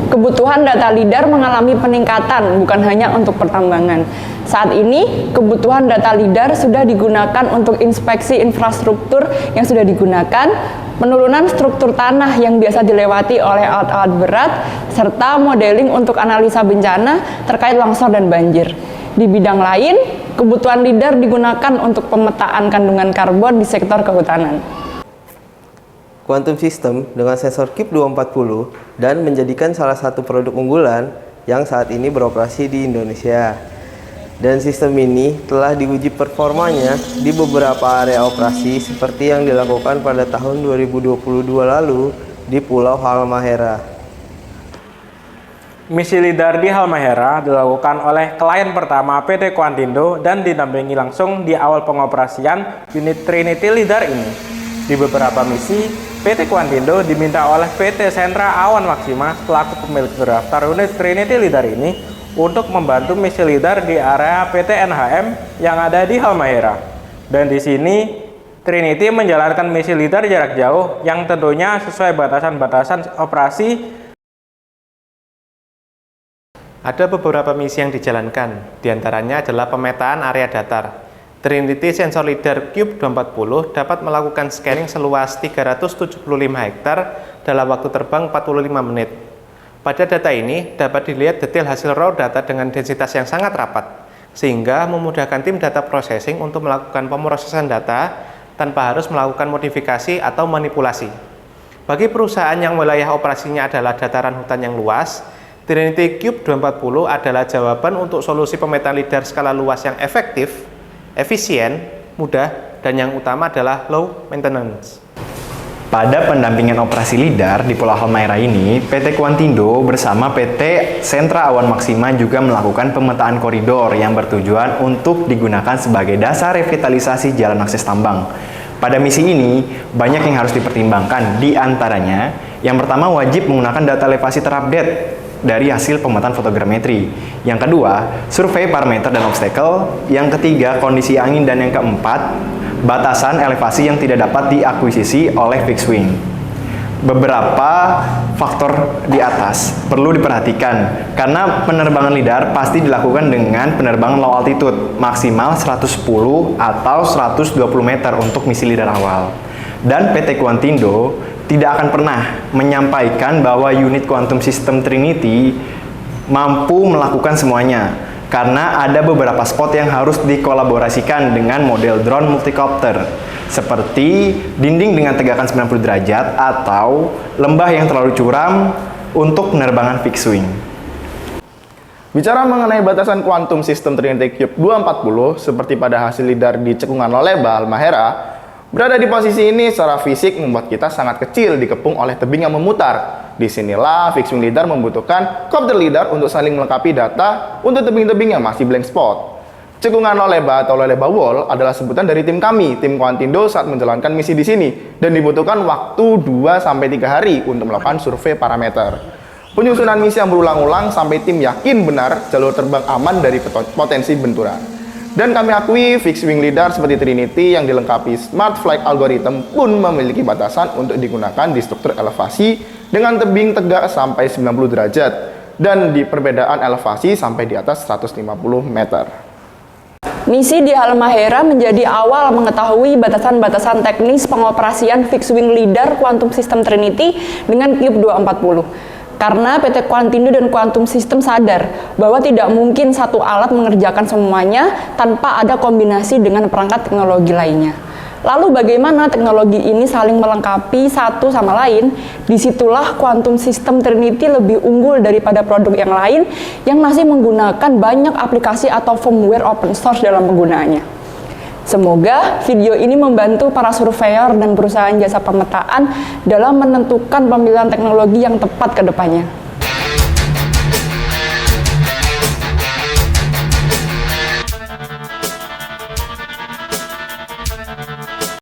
Kebutuhan data LiDAR mengalami peningkatan bukan hanya untuk pertambangan. Saat ini, kebutuhan data LiDAR sudah digunakan untuk inspeksi infrastruktur yang sudah digunakan, penurunan struktur tanah yang biasa dilewati oleh alat-alat berat, serta modeling untuk analisa bencana terkait longsor dan banjir. Di bidang lain, kebutuhan LiDAR digunakan untuk pemetaan kandungan karbon di sektor kehutanan. Quantum System dengan sensor CUBE 240 dan menjadikan salah satu produk unggulan yang saat ini beroperasi di Indonesia. Dan sistem ini telah diuji performanya di beberapa area operasi seperti yang dilakukan pada tahun 2022 lalu di Pulau Halmahera. Misi LiDAR di Halmahera dilakukan oleh klien pertama PT Quantindo dan didampingi langsung di awal pengoperasian unit Trinity LiDAR ini. Di beberapa misi, PT Quantindo diminta oleh PT Sentra Awan Maksima selaku pemilik terdaftar unit Trinity LiDAR ini untuk membantu misi LiDAR di area PT NHM yang ada di Halmahera. Dan di sini Trinity menjalankan misi LiDAR jarak jauh yang tentunya sesuai batasan-batasan operasi. Ada beberapa misi yang dijalankan, diantaranya adalah pemetaan area datar. Trinity Sensor LiDAR CUBE 240 dapat melakukan scanning seluas 375 hektar dalam waktu terbang 45 menit. Pada data ini dapat dilihat detail hasil raw data dengan densitas yang sangat rapat, sehingga memudahkan tim data processing untuk melakukan pemrosesan data tanpa harus melakukan modifikasi atau manipulasi. Bagi perusahaan yang wilayah operasinya adalah dataran hutan yang luas, Trinity CUBE 240 adalah jawaban untuk solusi pemetaan LiDAR skala luas yang efektif, efisien, mudah, dan yang utama adalah low maintenance. Pada pendampingan operasi LiDAR di Pulau Halmahera ini, PT Quantindo bersama PT Sentra Awan Maksima juga melakukan pemetaan koridor yang bertujuan untuk digunakan sebagai dasar revitalisasi jalan akses tambang. Pada misi ini, banyak yang harus dipertimbangkan, di antaranya, yang pertama wajib menggunakan data elevasi terupdate dari hasil pemetaan fotogrametri. Yang kedua, survei parameter dan obstacle. Yang ketiga, kondisi angin. Dan yang keempat, batasan elevasi yang tidak dapat diakuisisi oleh fixed wing. Beberapa faktor di atas perlu diperhatikan karena penerbangan LiDAR pasti dilakukan dengan penerbangan low altitude maksimal 110 atau 120 meter untuk misi LiDAR awal. Dan PT Quantindo tidak akan pernah menyampaikan bahwa unit Quantum System Trinity mampu melakukan semuanya karena ada beberapa spot yang harus dikolaborasikan dengan model drone multicopter seperti dinding dengan tegakan 90 derajat atau lembah yang terlalu curam untuk penerbangan fixed wing. Bicara mengenai batasan Quantum System Trinity CUBE 240 seperti pada hasil LiDAR di Cekungan Loleba, Halmahera, berada di posisi ini secara fisik membuat kita sangat kecil dikepung oleh tebing yang memutar. Disinilah fixed wing LiDAR membutuhkan kopter LiDAR untuk saling melengkapi data untuk tebing-tebing yang masih blank spot. Cekungan Loleba atau Loleba Wall adalah sebutan dari tim kami, tim Quantindo saat menjalankan misi di sini dan dibutuhkan waktu 2-3 hari untuk melakukan survei parameter. Penyusunan misi yang berulang-ulang sampai tim yakin benar jalur terbang aman dari potensi benturan. Dan kami akui fixed wing LiDAR seperti Trinity yang dilengkapi Smart Flight Algorithm pun memiliki batasan untuk digunakan di struktur elevasi dengan tebing tegak sampai 90 derajat dan di perbedaan elevasi sampai di atas 150 meter. Misi di Halmahera menjadi awal mengetahui batasan-batasan teknis pengoperasian fixed wing LiDAR Quantum System Trinity dengan CUBE 240. Karena PT Quantindo dan Quantum System sadar bahwa tidak mungkin satu alat mengerjakan semuanya tanpa ada kombinasi dengan perangkat teknologi lainnya. Lalu bagaimana teknologi ini saling melengkapi satu sama lain? Disitulah Quantum System Trinity lebih unggul daripada produk yang lain yang masih menggunakan banyak aplikasi atau firmware open source dalam penggunaannya. Semoga video ini membantu para surveyor dan perusahaan jasa pemetaan dalam menentukan pemilihan teknologi yang tepat ke depannya.